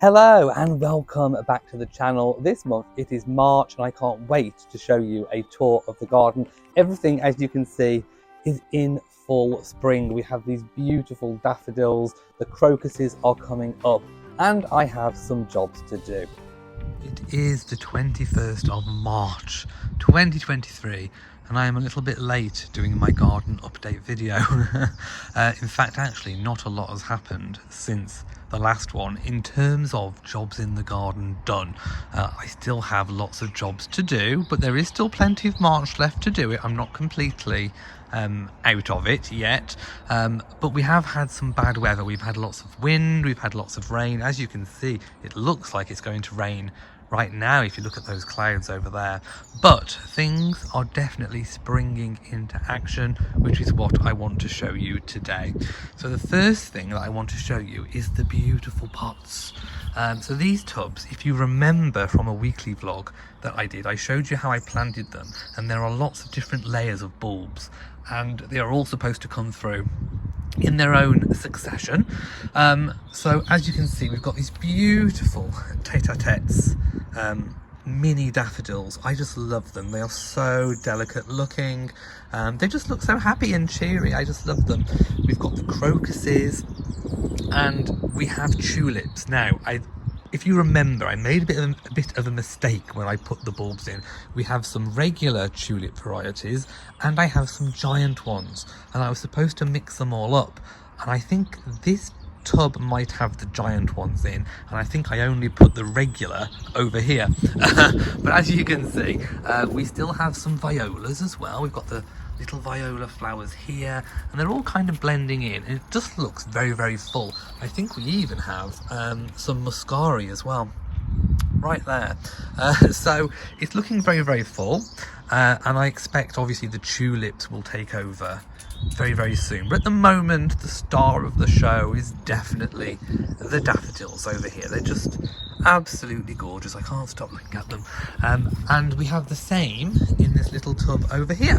Hello and welcome back to the channel. This month it is March and I can't wait to show you a tour of the garden. Everything, as you can see, is in full spring. We have these beautiful daffodils, the crocuses are coming up, and I have some jobs to do. It is the 21st of March 2023 and I am a little bit late doing my garden update video. In fact, actually not a lot has happened since the last one in terms of jobs in the garden done. I still have lots of jobs to do, but there is still plenty of March left to do it. I'm not completely out of it yet, but we have had some bad weather. We've had lots of wind, we've had lots of rain. As you can see, it looks like it's going to rain right now if you look at those clouds over there, but things are definitely springing into action, which is what I want to show you today. So the first thing that I want to show you is the beautiful pots. So these tubs, if you remember from a weekly vlog that I did, I showed you how I planted them, and there are lots of different layers of bulbs and they are all supposed to come through in their own succession. So as you can see, we've got these beautiful tete-a-tetes, mini daffodils. I just love them. They are so delicate looking. They just look so happy and cheery. I just love them. We've got the crocuses and we have tulips. Now, if you remember, I made a bit of a mistake when I put the bulbs in. We have some regular tulip varieties and I have some giant ones, and I was supposed to mix them all up, and I think this tub might have the giant ones in, and I think I only put the regular over here. But as you can see, we still have some violas as well. We've got the little viola flowers here, and they're all kind of blending in, and it just looks very, very full. I think we even have some muscari as well right there. So it's looking very, very full, and I expect obviously the tulips will take over very, very soon. But at the moment, the star of the show is definitely the daffodils over here. They're just absolutely gorgeous. I can't stop looking at them. And we have the same in this little tub over here,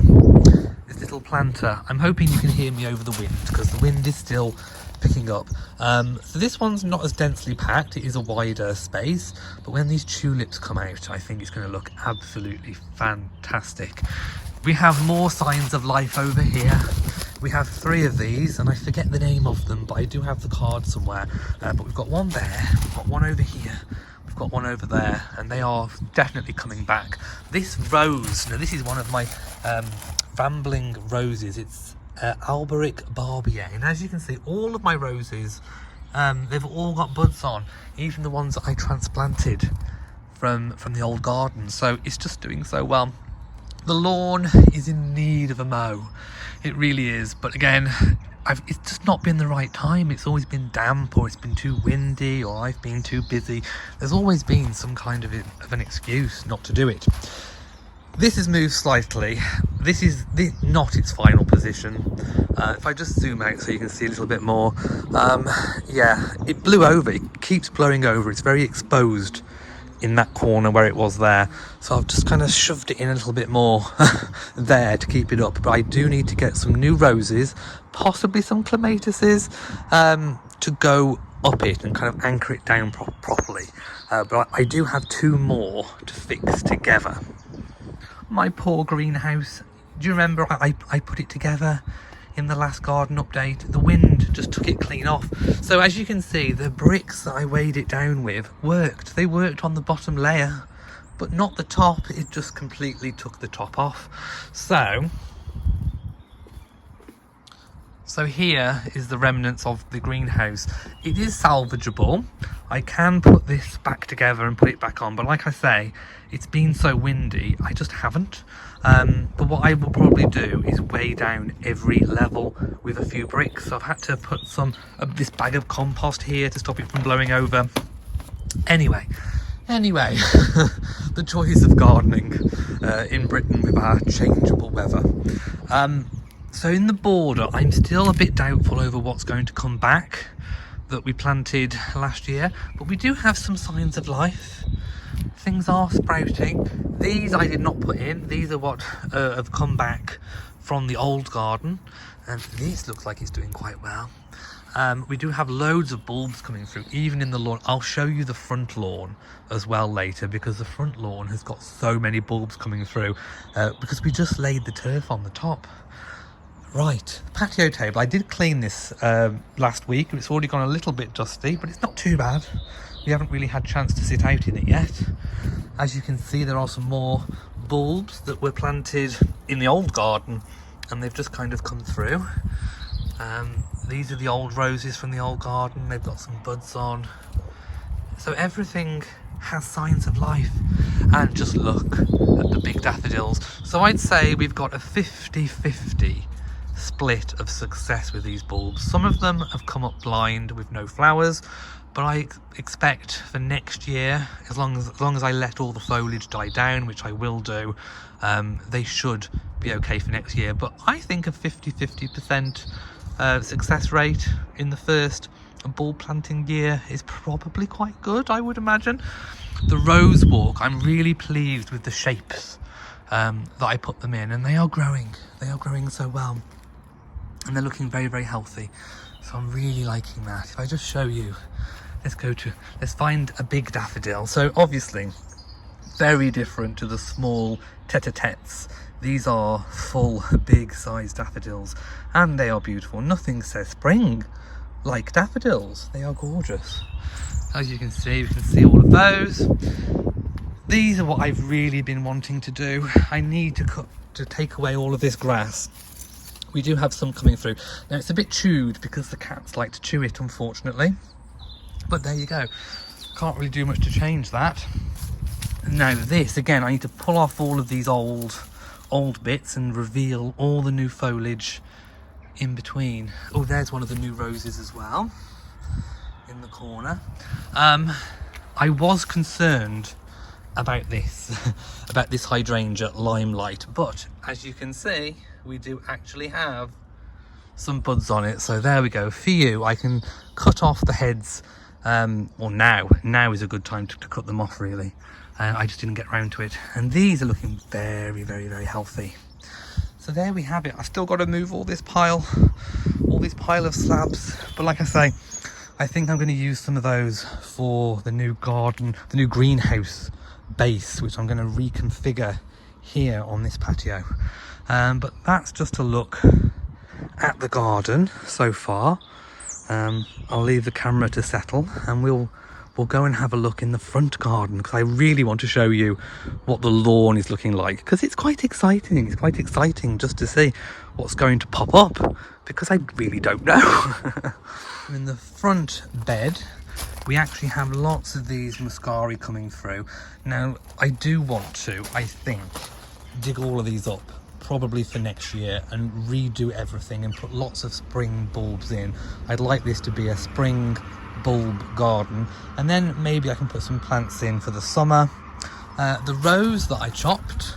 this little planter. I'm hoping you can hear me over the wind, because the wind is still picking up. So this one's not as densely packed, it is a wider space, but when these tulips come out, I think it's going to look absolutely fantastic. We have more signs of life over here. We have 3 of these, and I forget the name of them, but I do have the card somewhere. But we've got one there, we've got one over here, we've got one over there, and they are definitely coming back. This rose, now this is one of my rambling roses. It's Alberic Barbier, and as you can see, all of my roses, they've all got buds on, even the ones that I transplanted from the old garden. So it's just doing so well. The lawn is in need of a mow, it really is, but again, it's just not been the right time. It's always been damp, or it's been too windy, or I've been too busy. There's always been some kind of an excuse not to do it. This has moved slightly. This is not its final position. If I just zoom out so you can see a little bit more, yeah, it blew over. It keeps blowing over. It's very exposed in that corner where it was there, so I've just kind of shoved it in a little bit more there to keep it up. But I do need to get some new roses, possibly some clematises, to go up it and kind of anchor it down properly. But I do have 2 more to fix together. My poor greenhouse. Do you remember I put it together in the last garden update? The wind just took it clean off. So as you can see, the bricks that I weighed it down with worked. They worked on the bottom layer, but not the top. It just completely took the top off. So here is the remnants of the greenhouse. It is salvageable. I can put this back together and put it back on, but like I say, it's been so windy, I just haven't. But what I will probably do is weigh down every level with a few bricks. So I've had to put some of this bag of compost here to stop it from blowing over. Anyway, the joys of gardening in Britain with our changeable weather. So in the border, I'm still a bit doubtful over what's going to come back that we planted last year, but we do have some signs of life. Things are sprouting. These I did not put in. These are what have come back from the old garden, and this looks like it's doing quite well. We do have loads of bulbs coming through, even in the lawn. I'll show you the front lawn as well later, because the front lawn has got so many bulbs coming through because we just laid the turf on the top. Right, the patio table. I did clean this last week. It's already gone a little bit dusty, but it's not too bad. We haven't really had a chance to sit out in it yet. As you can see, there are some more bulbs that were planted in the old garden, and they've just kind of come through. These are the old roses from the old garden. They've got some buds on. So everything has signs of life. And just look at the big daffodils. So I'd say we've got a 50-50 split of success with these bulbs. Some of them have come up blind with no flowers, but I expect for next year, as long as I let all the foliage die down, which I will do, they should be okay for next year. But I think a 50% success rate in the first bulb planting year is probably quite good, I would imagine. The rose walk, I'm really pleased with the shapes that I put them in, and they are growing so well, and they're looking very, very healthy. So I'm really liking that. If I just show you, let's find a big daffodil. So obviously very different to the small tete-a-tetes. These are full, big sized daffodils, and they are beautiful. Nothing says spring like daffodils. They are gorgeous. As you can see, we can see all of those. These are what I've really been wanting to do. I need to take away all of this grass. We do have some coming through. Now it's a bit chewed because the cats like to chew it, unfortunately. But there you go. Can't really do much to change that. Now this, again, I need to pull off all of these old bits and reveal all the new foliage in between. Oh, there's one of the new roses as well in the corner. I was concerned about this hydrangea Limelight, but as you can see, we do actually have some buds on it. So there we go. For you, I can cut off the heads. Well, now is a good time to cut them off, really. I just didn't get around to it. And these are looking very, very, very healthy. So there we have it. I've still got to move all this pile of slabs. But like I say, I think I'm going to use some of those for the new garden, the new greenhouse base, which I'm going to reconfigure here on this patio. But that's just a look at the garden so far. I'll leave the camera to settle, and we'll go and have a look in the front garden, because I really want to show you what the lawn is looking like, because it's quite exciting. It's quite exciting just to see what's going to pop up, because I really don't know. In the front bed, we actually have lots of these muscari coming through. Now, I do want to, I think, dig all of these up, probably for next year, and redo everything and put lots of spring bulbs in. I'd like this to be a spring bulb garden, and then maybe I can put some plants in for the summer. The rose that I chopped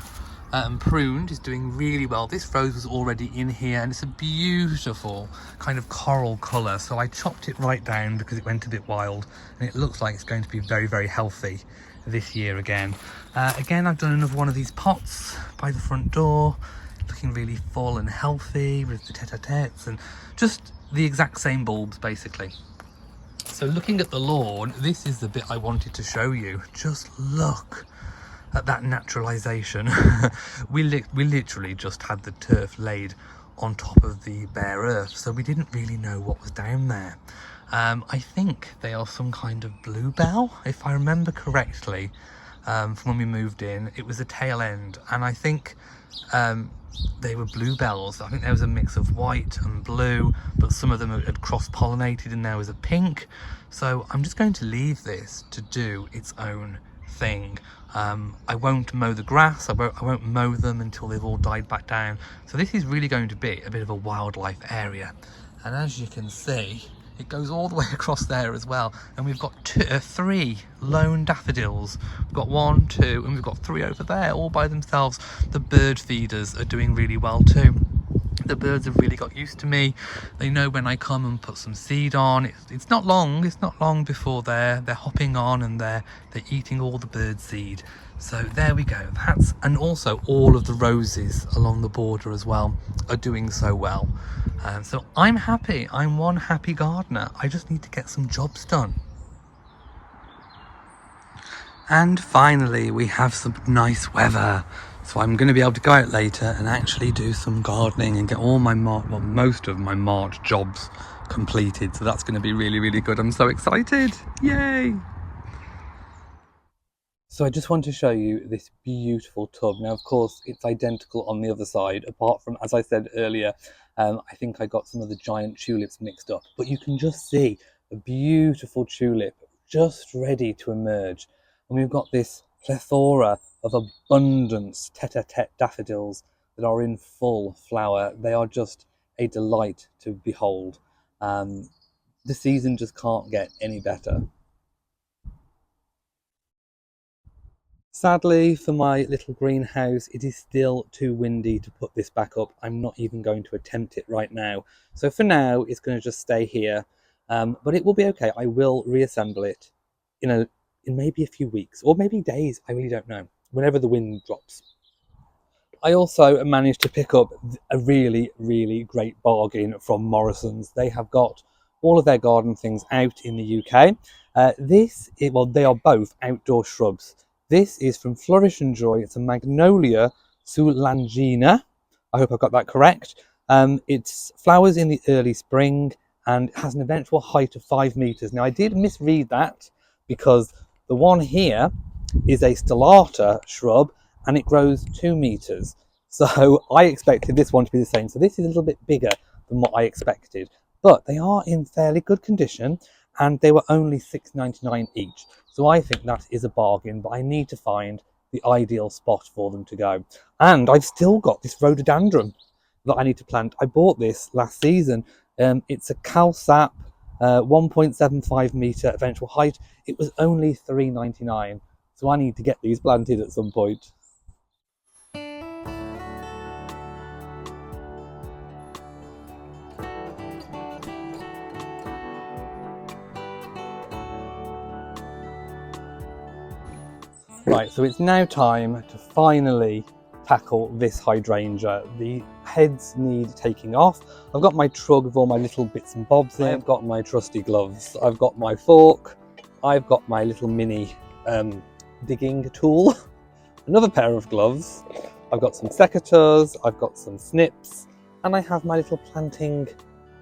and pruned is doing really well. This rose was already in here, and it's a beautiful kind of coral colour, so I chopped it right down because it went a bit wild, and it looks like it's going to be very, very healthy this year again. Again, I've done another one of these pots by the front door, looking really full and healthy with the tete-a-tetes and just the exact same bulbs basically. So looking at the lawn, this is the bit I wanted to show you. Just look at that naturalization. we literally just had the turf laid on top of the bare earth, so we didn't really know what was down there. I think they are some kind of bluebell, if I remember correctly, from when we moved in. It was a tail end, and I think they were bluebells. I think there was a mix of white and blue, but some of them had cross-pollinated, and there was a pink. So I'm just going to leave this to do its own thing. I won't mow the grass. I won't mow them until they've all died back down. So this is really going to be a bit of a wildlife area. And as you can see, it goes all the way across there as well. And we've got three lone daffodils. We've got 1, 2, and we've got 3 over there all by themselves. The bird feeders are doing really well too. The birds have really got used to me. They know when I come and put some seed on. It's not long before they're hopping on and they're eating all the bird seed. So there we go. And also all of the roses along the border as well are doing so well. So I'm happy. I'm one happy gardener. I just need to get some jobs done. And finally we have some nice weather, so I'm going to be able to go out later and actually do some gardening and get all my most of my March jobs completed. So that's going to be really, really good. I'm so excited. Yay! So I just want to show you this beautiful tub. Now, of course, it's identical on the other side, apart from, as I said earlier, I think I got some of the giant tulips mixed up. But you can just see a beautiful tulip just ready to emerge. And we've got this plethora of abundance tete-a-tete daffodils that are in full flower. They are just a delight to behold. The season just can't get any better. Sadly for my little greenhouse, it is still too windy to put this back up. I'm not even going to attempt it right now. So for now, it's going to just stay here. But it will be okay. I will reassemble it in maybe a few weeks or maybe days. I really don't know. Whenever the wind drops. I also managed to pick up a really, really great bargain from Morrison's. They have got all of their garden things out in the UK. They are both outdoor shrubs. This is from Flourish and Joy. It's a Magnolia Soulangina. I hope I've got that correct. It's flowers in the early spring and has an eventual height of 5 meters. Now I did misread that because the one here is a stellata shrub and it grows 2 meters. So I expected this one to be the same. So this is a little bit bigger than what I expected, but they are in fairly good condition and they were only $6.99 each. So I think that is a bargain, but I need to find the ideal spot for them to go. And I've still got this rhododendron that I need to plant. I bought this last season. It's a Calsap 1.75 meter eventual height. It was only $3.99. So I need to get these planted at some point. Right, so it's now time to finally tackle this hydrangea. The heads need taking off. I've got my trug with all my little bits and bobs in. I've got my trusty gloves. I've got my fork. I've got my little mini digging tool. Another pair of gloves. I've got some secateurs. I've got some snips. And I have my little planting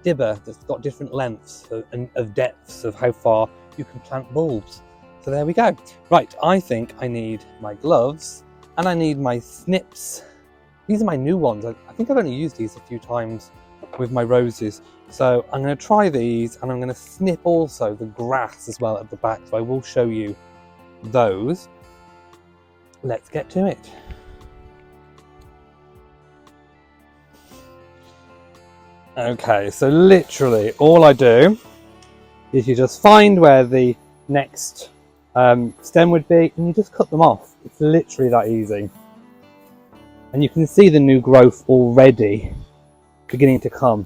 dibber that's got different lengths of depths of how far you can plant bulbs. So there we go. Right, I think I need my gloves and I need my snips. These are my new ones. I think I've only used these a few times with my roses. So I'm going to try these and I'm going to snip also the grass as well at the back. So I will show you those. Let's get to it. Okay, so literally all I do is you just find where the next stem would be and you just cut them off. It's literally that easy. And you can see the new growth already beginning to come.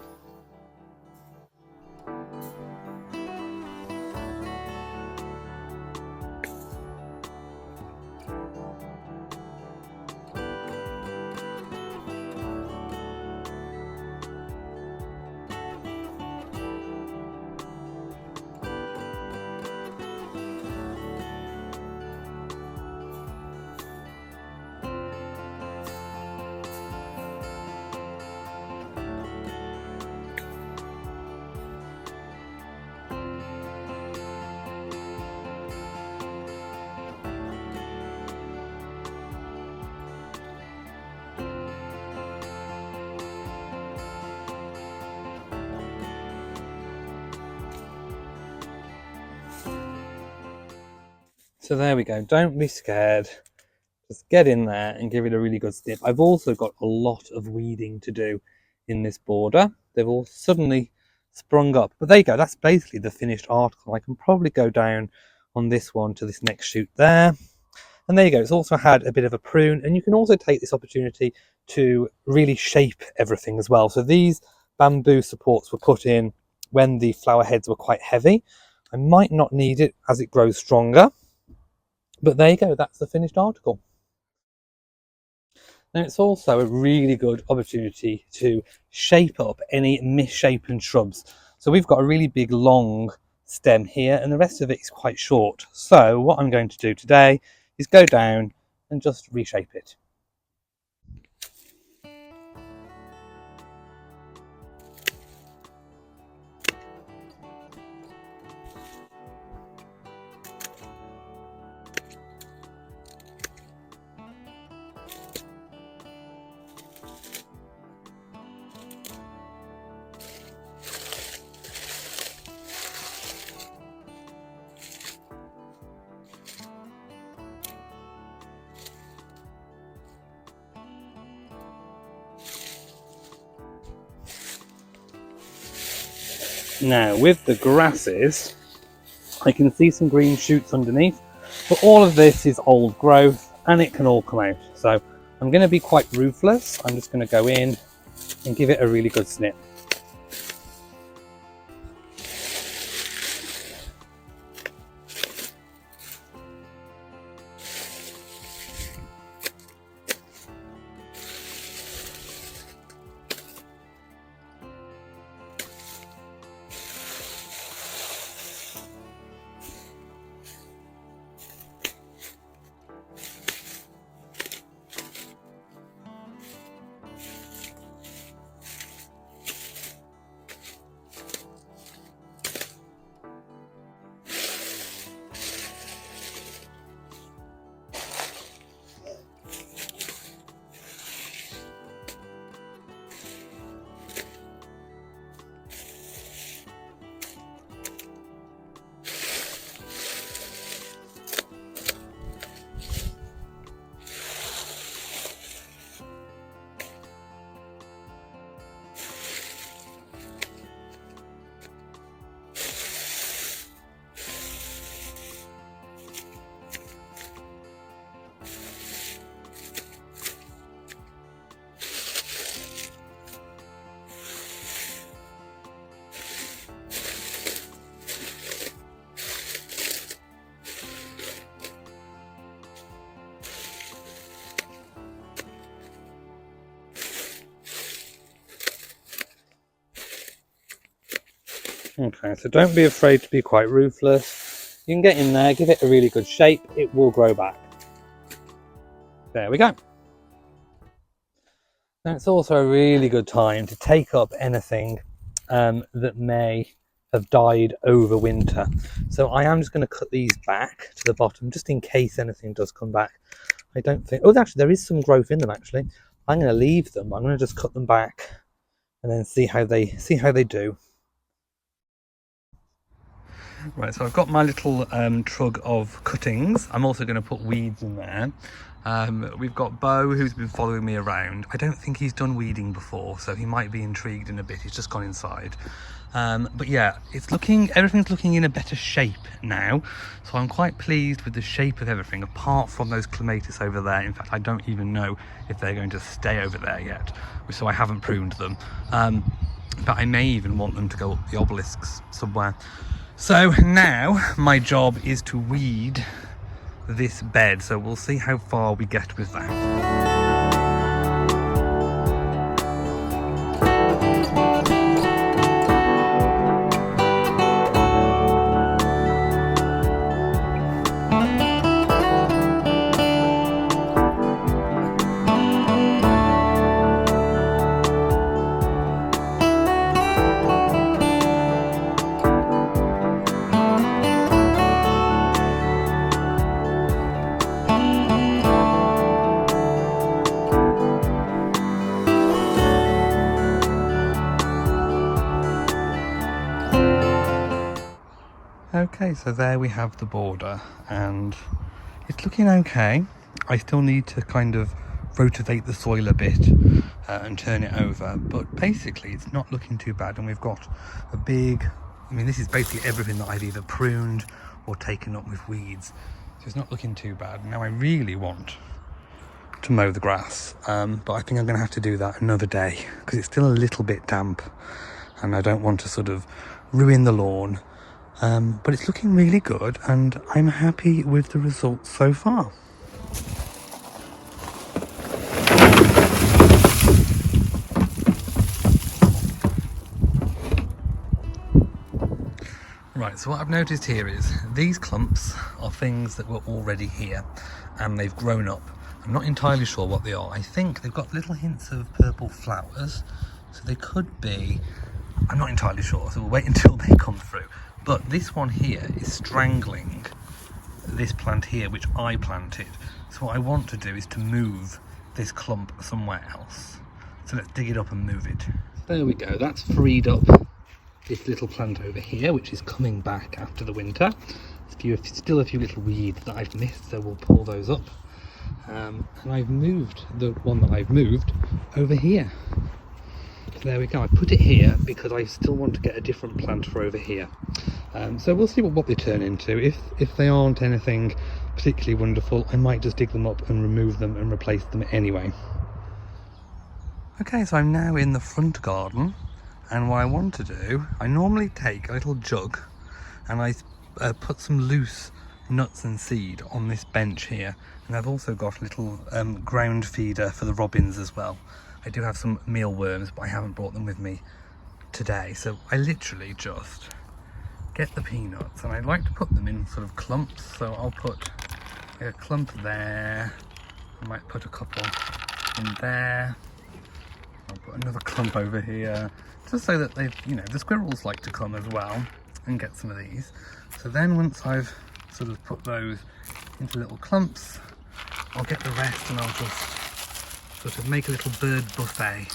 So there we go, don't be scared. Just get in there and give it a really good snip. I've also got a lot of weeding to do in this border. They've all suddenly sprung up. But there you go, that's basically the finished article. I can probably go down on this one to this next shoot there. And there you go, it's also had a bit of a prune. And you can also take this opportunity to really shape everything as well. So these bamboo supports were put in when the flower heads were quite heavy. I might not need it as it grows stronger, but there you go, that's the finished article. Now it's also a really good opportunity to shape up any misshapen shrubs. So we've got a really big long stem here and the rest of it is quite short. So what I'm going to do today is go down and just reshape it. Now with the grasses, I can see some green shoots underneath, but all of this is old growth and it can all come out. So I'm going to be quite ruthless. I'm just going to go in and give it a really good snip. Okay, so don't be afraid to be quite ruthless. You can get in there, give it a really good shape, it will grow back. There we go. Now it's also a really good time to take up anything that may have died over winter. So I am just going to cut these back to the bottom just in case anything does come back. I don't think, oh actually there is some growth in them actually. I'm going to leave them, I'm going to just cut them back and then see how they do. Right, so I've got my little trug of cuttings. I'm also going to put weeds in there. We've got Bo, who's been following me around. I don't think he's done weeding before, so he might be intrigued in a bit. He's just gone inside. But yeah, everything's looking in a better shape now. So I'm quite pleased with the shape of everything, apart from those clematis over there. In fact, I don't even know if they're going to stay over there yet, so I haven't pruned them. But I may even want them to go up the obelisks somewhere. So now my job is to weed this bed, so we'll see how far we get with that. Okay, so there we have the border and it's looking okay. I still need to kind of rotate the soil a bit and turn it over, but basically it's not looking too bad. And we've got a big, this is basically everything that I've either pruned or taken up with weeds, so it's not looking too bad. Now I really want to mow the grass, but I think I'm going to have to do that another day because it's still a little bit damp and I don't want to sort of ruin the lawn. But it's looking really good and I'm happy with the results so far. Right, so what I've noticed here is these clumps are things that were already here and they've grown up. I'm not entirely sure what they are. I think they've got little hints of purple flowers, so they could be, I'm not entirely sure, so we'll wait until they come through. But this one here is strangling this plant here, which I planted. So what I want to do is to move this clump somewhere else. So let's dig it up and move it. There we go, that's freed up this little plant over here, which is coming back after the winter. Still a few little weeds that I've missed, so we'll pull those up. And I've moved the one that I've moved over here. So there we go, I put it here because I still want to get a different plant for over here. So we'll see what they turn into. If they aren't anything particularly wonderful, I might just dig them up and remove them and replace them anyway. Okay, so I'm now in the front garden. And what I want to do, I normally take a little jug and I put some loose nuts and seed on this bench here. And I've also got a little ground feeder for the robins as well. I do have some mealworms, but I haven't brought them with me today. So I literally just get the peanuts and I like to put them in sort of clumps. So I'll put a clump there, I might put a couple in there. I'll put another clump over here. Just so that they've, the squirrels like to come as well and get some of these. So then once I've sort of put those into little clumps, I'll get the rest and I'll just sort of make a little bird buffet.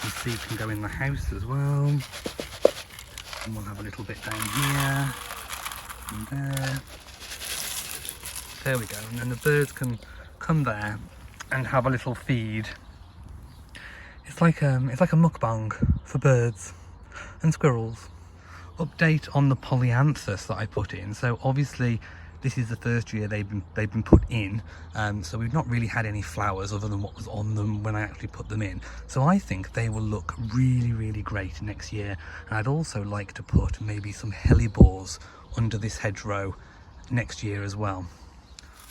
And seed can go in the house as well. And we'll have a little bit down here and there. There we go. And then the birds can come there and have a little feed. It's like a mukbang for birds and squirrels. Update on the polyanthus that I put in. So obviously this is the first year they've been put in, so we've not really had any flowers other than what was on them when I actually put them in. So I think they will look really, really great next year. And I'd also like to put maybe some hellebores under this hedgerow next year as well.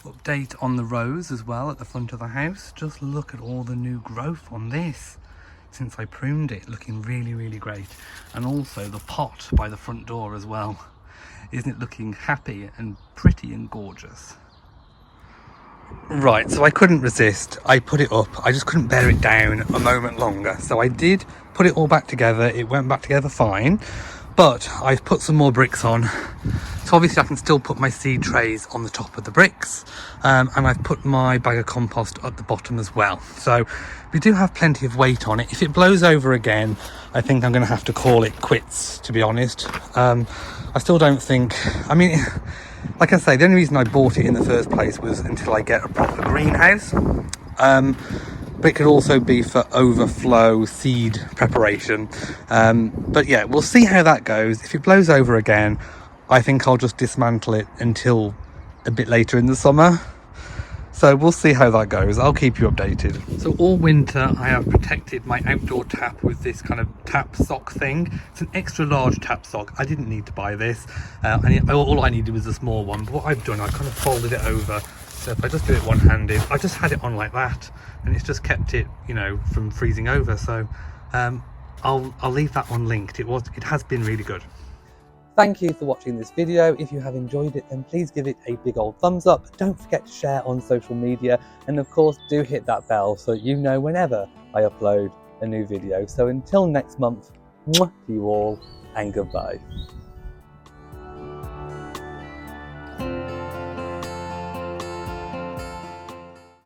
Update on the rose as well at the front of the house. Just look at all the new growth on this since I pruned it, looking really, really great. And also the pot by the front door as well. Isn't it looking happy and pretty and gorgeous? Right, so I couldn't resist. I put it up. I just couldn't bear it down a moment longer. So I did put it all back together. It went back together fine. But I've put some more bricks on. So obviously I can still put my seed trays on the top of the bricks. And I've put my bag of compost at the bottom as well. So we do have plenty of weight on it. If it blows over again, I think I'm going to have to call it quits, to be honest. I still don't think, like I say, the only reason I bought it in the first place was until I get a proper greenhouse. But it could also be for overflow seed preparation. But yeah, we'll see how that goes. If it blows over again, I think I'll just dismantle it until a bit later in the summer. So we'll see how that goes. I'll keep you updated. So all winter I have protected my outdoor tap with this kind of tap sock thing. It's an extra large tap sock. I didn't need to buy this. All I needed was a small one. But what I've done, I kind of folded it over. So if I just do it one-handed, I just had it on like that, and it's just kept it, from freezing over. So I'll leave that one linked. It has been really good. Thank you for watching this video. If you have enjoyed it, then please give it a big old thumbs up. Don't forget to share on social media, and of course do hit that bell so that you know whenever I upload a new video. So until next month, mwah to you all and goodbye.